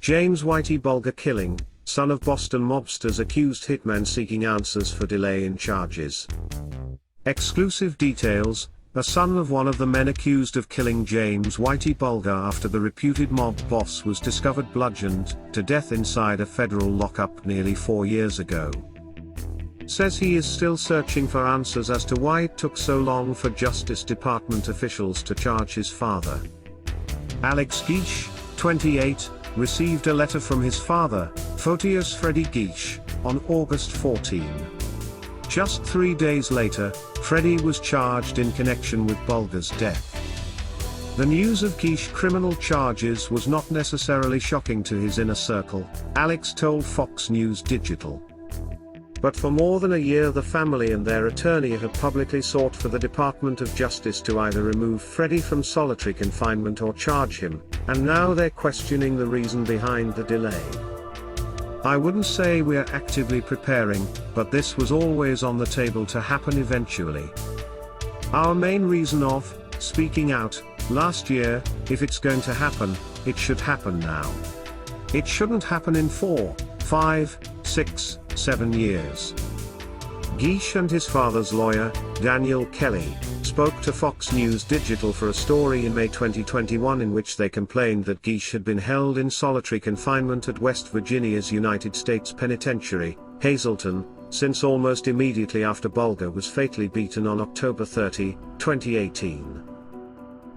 James Whitey Bulger killing, son of Boston mobsters accused hitmen seeking answers for delay in charges. Exclusive details: a son of one of the men accused of killing James Whitey Bulger after the reputed mob boss was discovered bludgeoned to death inside a federal lockup nearly 4 years ago, says he is still searching for answers as to why it took so long for Justice Department officials to charge his father. Alex Geich, 28, received a letter from his father, Photios Freddie Geich, on August 14. Just 3 days later, Freddie was charged in connection with Bulger's death. The news of Geich criminal charges was not necessarily shocking to his inner circle, Alex told Fox News Digital. But for more than a year the family and their attorney have publicly sought for the Department of Justice to either remove Freddie from solitary confinement or charge him, and now they're questioning the reason behind the delay. I wouldn't say we're actively preparing, but this was always on the table to happen eventually. Our main reason of speaking out last year: if it's going to happen, it should happen now. It shouldn't happen in 4, 5, 6, 7 years. Geich and his father's lawyer, Daniel Kelly, spoke to Fox News Digital for a story in May 2021 in which they complained that Geich had been held in solitary confinement at West Virginia's United States Penitentiary, Hazleton, since almost immediately after Bulger was fatally beaten on October 30, 2018.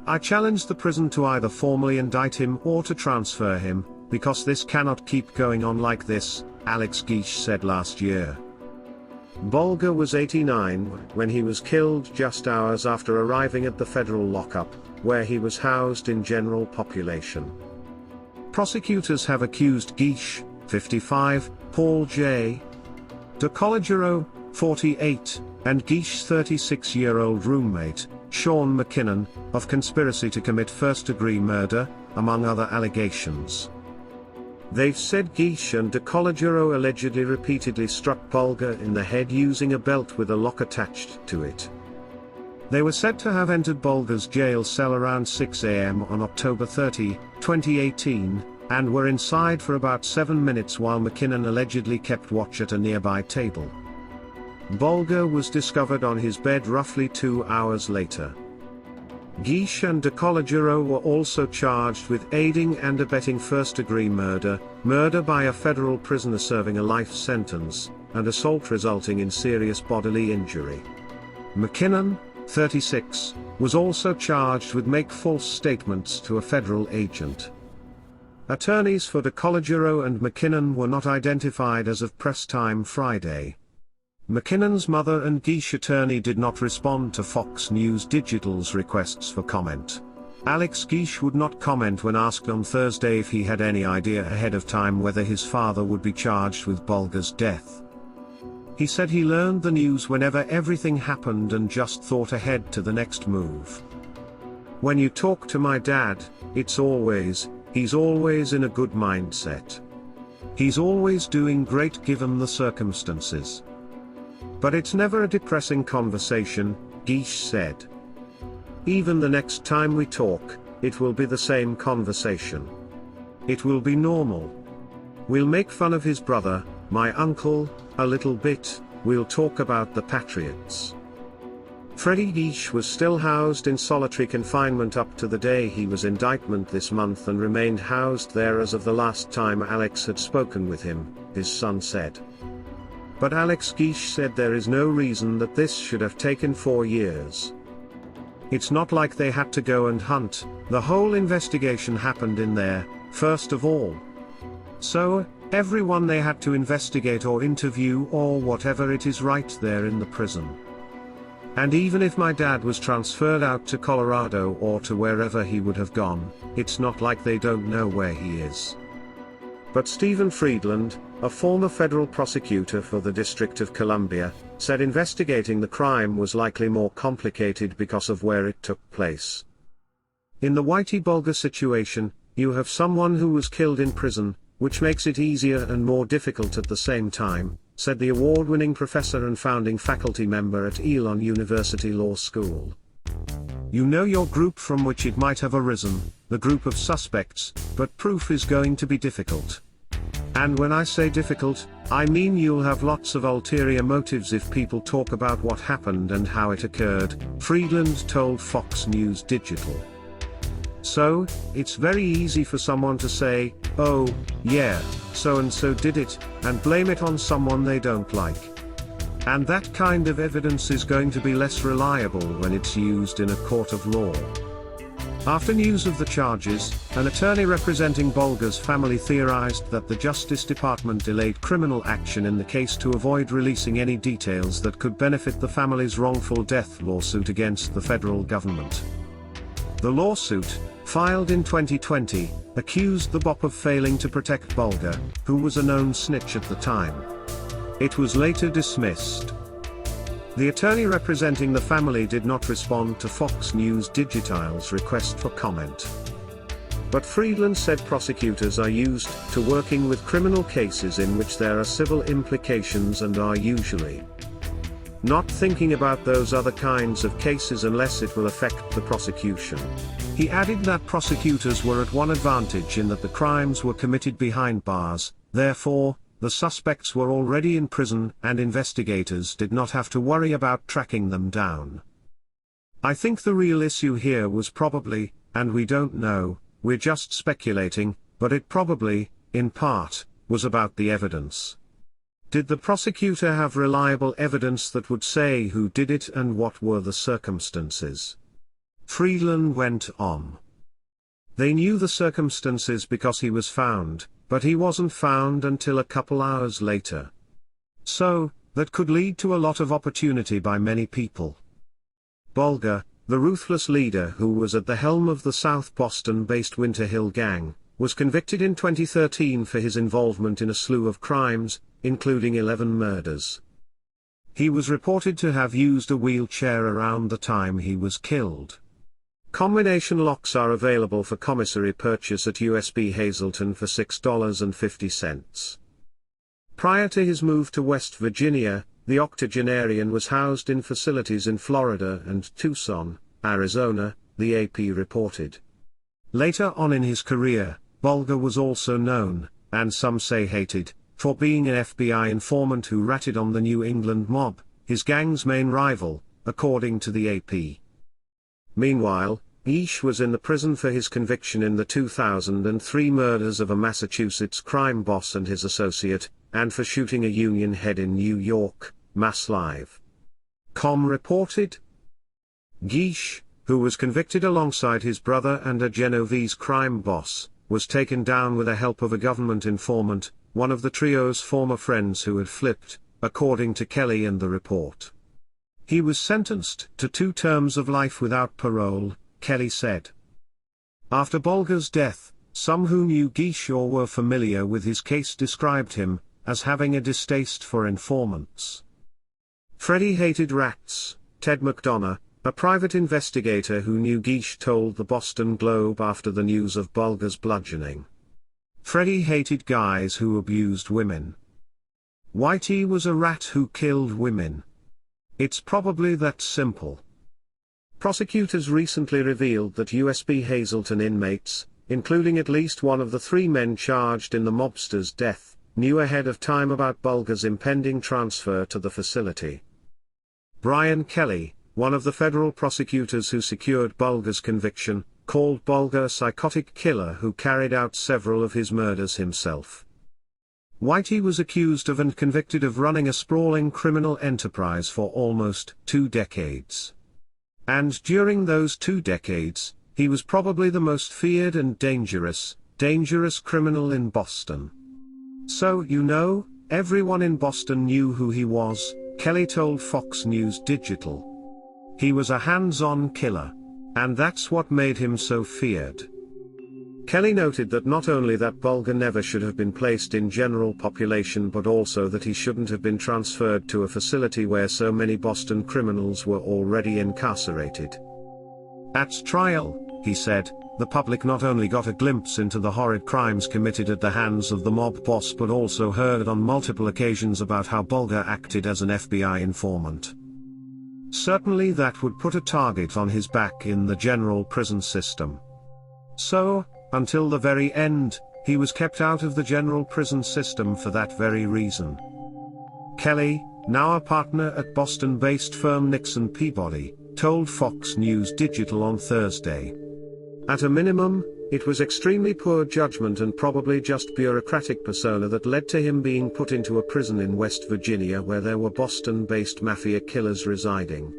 I challenged the prison to either formally indict him or to transfer him, because this cannot keep going on like this, Alex Geich said last year. Bulger was 89 when he was killed just hours after arriving at the federal lockup, where he was housed in general population. Prosecutors have accused Geich, 55, Paul J. DeCollegiero, 48, and Geich's 36-year-old roommate, Sean McKinnon, of conspiracy to commit first-degree murder, among other allegations. They've said Geich and DeCollegiero allegedly repeatedly struck Bulger in the head using a belt with a lock attached to it. They were said to have entered Bulger's jail cell around 6 a.m. on October 30, 2018, and were inside for about 7 minutes while McKinnon allegedly kept watch at a nearby table. Bulger was discovered on his bed roughly 2 hours later. Geich and DeCollegiero were also charged with aiding and abetting first-degree murder, murder by a federal prisoner serving a life sentence, and assault resulting in serious bodily injury. McKinnon, 36, was also charged with make false statements to a federal agent. Attorneys for DeCollegiero and McKinnon were not identified as of press time Friday. McKinnon's mother and Geich attorney did not respond to Fox News Digital's requests for comment. Alex Geich would not comment when asked on Thursday if he had any idea ahead of time whether his father would be charged with Bulger's death. He said he learned the news whenever everything happened and just thought ahead to the next move. When you talk to my dad, he's always in a good mindset. He's always doing great given the circumstances. But it's never a depressing conversation, Geich said. Even the next time we talk, it will be the same conversation. It will be normal. We'll make fun of his brother, my uncle, a little bit, we'll talk about the Patriots. Freddie Geich was still housed in solitary confinement up to the day he was indicted this month and remained housed there as of the last time Alex had spoken with him, his son said. But Alex Geich said there is no reason that this should have taken 4 years. It's not like they had to go and hunt, the whole investigation happened in there, first of all. So, everyone they had to investigate or interview or whatever it is right there in the prison. And even if my dad was transferred out to Colorado or to wherever he would have gone, it's not like they don't know where he is. But Stephen Friedland, a former federal prosecutor for the District of Columbia, said investigating the crime was likely more complicated because of where it took place. In the Whitey Bulger situation, you have someone who was killed in prison, which makes it easier and more difficult at the same time, said the award-winning professor and founding faculty member at Elon University Law School. You know your group from which it might have arisen, the group of suspects, but proof is going to be difficult. And when I say difficult, I mean you'll have lots of ulterior motives if people talk about what happened and how it occurred, Friedland told Fox News Digital. So, it's very easy for someone to say, oh, yeah, so-and-so did it, and blame it on someone they don't like. And that kind of evidence is going to be less reliable when it's used in a court of law. After news of the charges, an attorney representing Bulger's family theorized that the Justice Department delayed criminal action in the case to avoid releasing any details that could benefit the family's wrongful death lawsuit against the federal government. The lawsuit, filed in 2020, accused the BOP of failing to protect Bulger, who was a known snitch at the time. It was later dismissed. The attorney representing the family did not respond to Fox News Digital's request for comment. But Friedland said prosecutors are used to working with criminal cases in which there are civil implications and are usually not thinking about those other kinds of cases unless it will affect the prosecution. He added that prosecutors were at one advantage in that the crimes were committed behind bars, therefore, the suspects were already in prison and investigators did not have to worry about tracking them down. I think the real issue here was probably, and we don't know, we're just speculating, but it probably, in part, was about the evidence. Did the prosecutor have reliable evidence that would say who did it and what were the circumstances? Friedland went on. They knew the circumstances because he was found, but he wasn't found until a couple hours later. So, that could lead to a lot of opportunity by many people. Bulger, the ruthless leader who was at the helm of the South Boston-based Winter Hill Gang, was convicted in 2013 for his involvement in a slew of crimes, including 11 murders. He was reported to have used a wheelchair around the time he was killed. Combination locks are available for commissary purchase at USB Hazleton for $6.50. Prior to his move to West Virginia, the octogenarian was housed in facilities in Florida and Tucson, Arizona, the AP reported. Later on in his career, Bulger was also known, and some say hated, for being an FBI informant who ratted on the New England mob, his gang's main rival, according to the AP. Meanwhile, Geish was in the prison for his conviction in the 2003 murders of a Massachusetts crime boss and his associate, and for shooting a union head in New York, MassLive.com reported. Geish, who was convicted alongside his brother and a Genovese crime boss, was taken down with the help of a government informant, one of the trio's former friends who had flipped, according to Kelly and the report. He was sentenced to 2 terms of life without parole, Kelly said. After Bulger's death, some who knew Geish or were familiar with his case described him as having a distaste for informants. Freddie hated rats, Ted McDonough, a private investigator who knew Geish, told the Boston Globe after the news of Bulger's bludgeoning. Freddie hated guys who abused women. Whitey was a rat who killed women. It's probably that simple. Prosecutors recently revealed that USB Hazleton inmates, including at least one of the 3 men charged in the mobster's death, knew ahead of time about Bulger's impending transfer to the facility. Brian Kelly, one of the federal prosecutors who secured Bulger's conviction, called Bulger a psychotic killer who carried out several of his murders himself. Whitey was accused of and convicted of running a sprawling criminal enterprise for almost 2 decades. And during those 2 decades, he was probably the most feared and dangerous criminal in Boston. So everyone in Boston knew who he was, Kelly told Fox News Digital. He was a hands-on killer. And that's what made him so feared. Kelly noted that not only that Bulger never should have been placed in general population but also that he shouldn't have been transferred to a facility where so many Boston criminals were already incarcerated. At trial, he said, the public not only got a glimpse into the horrid crimes committed at the hands of the mob boss but also heard on multiple occasions about how Bulger acted as an FBI informant. Certainly that would put a target on his back in the general prison system. So, until the very end, he was kept out of the general prison system for that very reason. Kelly, now a partner at Boston-based firm Nixon Peabody, told Fox News Digital on Thursday. At a minimum, it was extremely poor judgment and probably just bureaucratic persona that led to him being put into a prison in West Virginia where there were Boston-based mafia killers residing.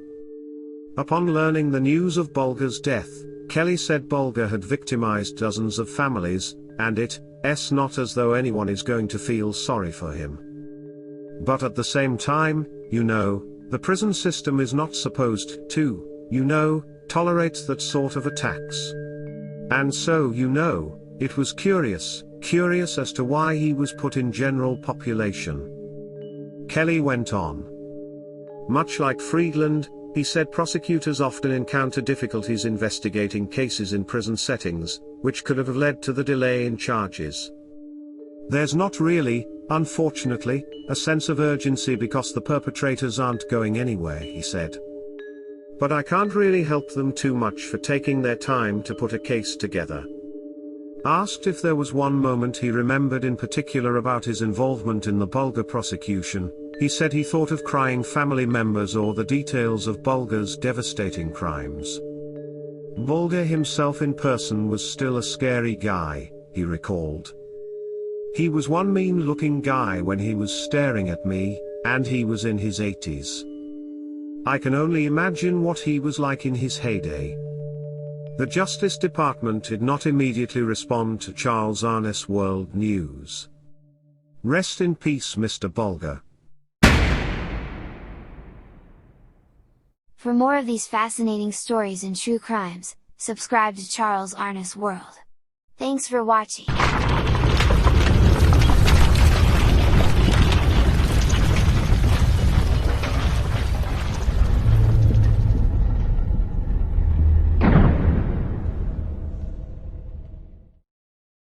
Upon learning the news of Bulger's death, Kelly said Bulger had victimized dozens of families, and it's not as though anyone is going to feel sorry for him. But at the same time, the prison system is not supposed to, tolerate that sort of attacks. And so it was curious as to why he was put in general population. Kelly went on. Much like Friedland, he said prosecutors often encounter difficulties investigating cases in prison settings, which could have led to the delay in charges. There's not really, unfortunately, a sense of urgency because the perpetrators aren't going anywhere, he said. But I can't really help them too much for taking their time to put a case together. Asked if there was one moment he remembered in particular about his involvement in the Bulger prosecution, he said he thought of crying family members or the details of Bulger's devastating crimes. Bulger himself in person was still a scary guy, he recalled. He was one mean-looking guy when he was staring at me, and he was in his 80s. I can only imagine what he was like in his heyday. The Justice Department did not immediately respond to Charles Arness World News. Rest in peace, Mr. Bulger. For more of these fascinating stories and true crimes, subscribe to Charles Arness World. Thanks for watching.